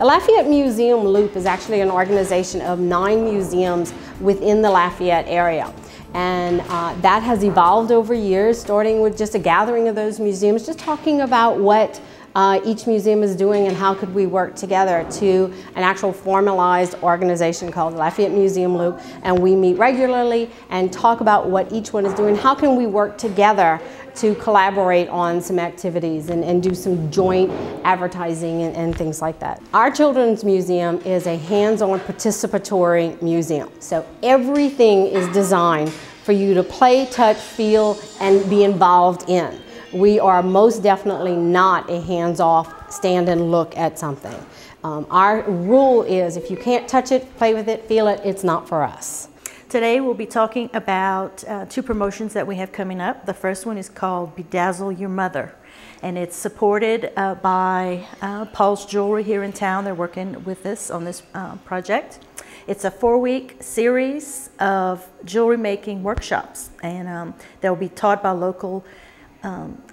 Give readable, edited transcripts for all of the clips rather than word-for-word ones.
The Lafayette Museum Loop is actually an organization of 9 museums within the Lafayette area. And that has evolved over years, starting with just a gathering of those museums, just talking about what each museum is doing and how could we work together, to an actual formalized organization called Lafayette Museum Loop. And we meet regularly and talk about what each one is doing. How can we work together to collaborate on some activities and do some joint advertising and things like that. Our Children's Museum is a hands-on participatory museum. So everything is designed for you to play, touch, feel, and be involved in. We are most definitely not a hands-off, stand and look at something. Our rule is if you can't touch it, play with it, feel it, it's not for us. Today we'll be talking about 2 promotions that we have coming up. The first one is called Bedazzle Your Mother, and it's supported by Paul's Jewelry here in town. They're working with us on this project. It's a 4-week series of jewelry making workshops, and they'll be taught by local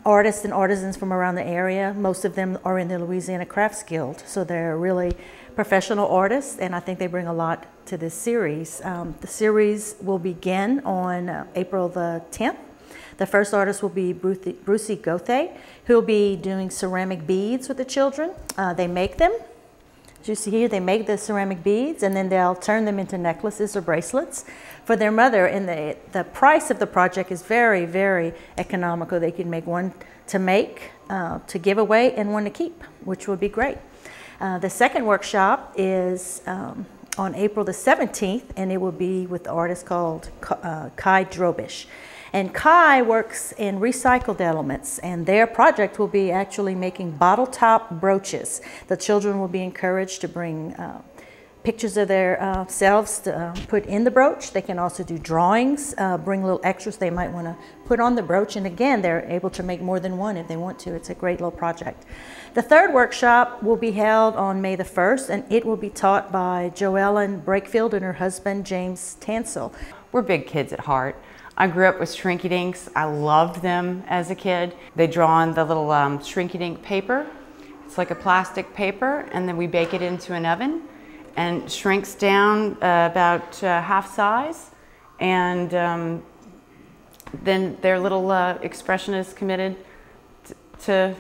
artists and artisans from around the area. Most of them are in the Louisiana Crafts Guild, so they're really professional artists, and I think they bring a lot to this series. The series will begin on April the 10th. The first artist will be Brucey Gothe, who will be doing ceramic beads with the children. They make them. As you see here, they make the ceramic beads, and then they'll turn them into necklaces or bracelets for their mother. And the price of the project is very, very economical. They can make one to make, to give away, and one to keep, which would be great. The second workshop is on April the 17th, and it will be with the artist called Kai Drobish. And Kai works in recycled elements, and their project will be actually making bottle top brooches. The children will be encouraged to bring pictures of their selves to put in the brooch. They can also do drawings, bring little extras they might want to put on the brooch, and again, they're able to make more than one if they want to. It's a great little project. The third workshop will be held on May the 1st, and it will be taught by Joellen Brakefield and her husband, James Tansel. We're big kids at heart. I grew up with Shrinky Dinks. I loved them as a kid. They draw on the little Shrinky Dink paper. It's like a plastic paper, and then we bake it into an oven, and shrinks down about half size, and then their little expression is committed to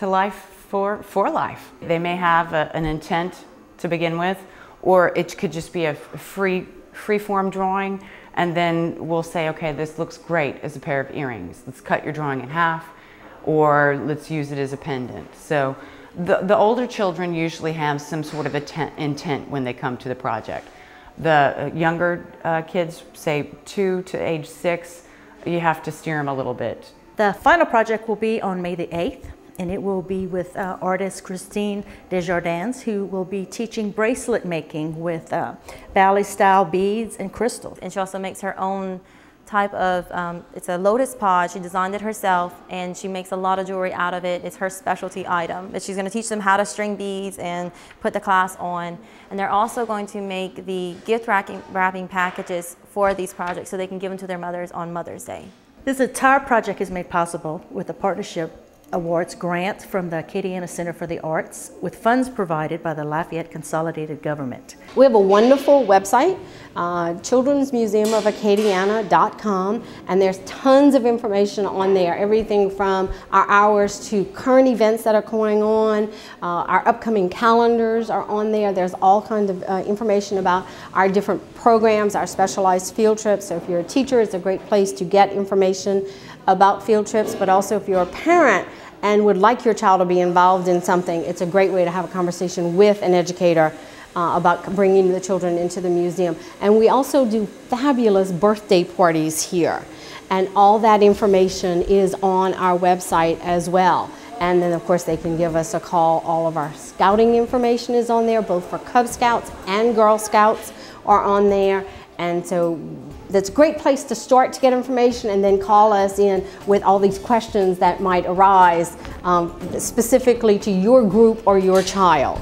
life for life. They may have an intent to begin with, or it could just be a free-form drawing, and then we'll say, okay, this looks great as a pair of earrings. Let's cut your drawing in half, or let's use it as a pendant. So the older children usually have some sort of intent when they come to the project. The younger kids, say 2 to age 6, you have to steer them a little bit. The final project will be on May the 8th. And it will be with artist Christine Desjardins, who will be teaching bracelet making with ballet-style beads and crystals. And she also makes her own type of, it's a lotus pod. She designed it herself, and she makes a lot of jewelry out of it. It's her specialty item. But she's going to teach them how to string beads and put the class on. And they're also going to make the gift wrapping packages for these projects so they can give them to their mothers on Mother's Day. This entire project is made possible with a partnership awards grant from the Acadiana Center for the Arts, with funds provided by the Lafayette Consolidated Government. We have a wonderful website, childrensmuseumofacadiana.com, and there's tons of information on there, everything from our hours to current events that are going on. Our upcoming calendars are on there. There's all kinds of information about our different programs, our specialized field trips. So if you're a teacher, it's a great place to get information about field trips, but also if you're a parent and would like your child to be involved in something, it's a great way to have a conversation with an educator about bringing the children into the museum. And we also do fabulous birthday parties here. And all that information is on our website as well. And then of course they can give us a call. All of our scouting information is on there, both for Cub Scouts and Girl Scouts are on there. And so that's a great place to start to get information, and then call us in with all these questions that might arise specifically to your group or your child.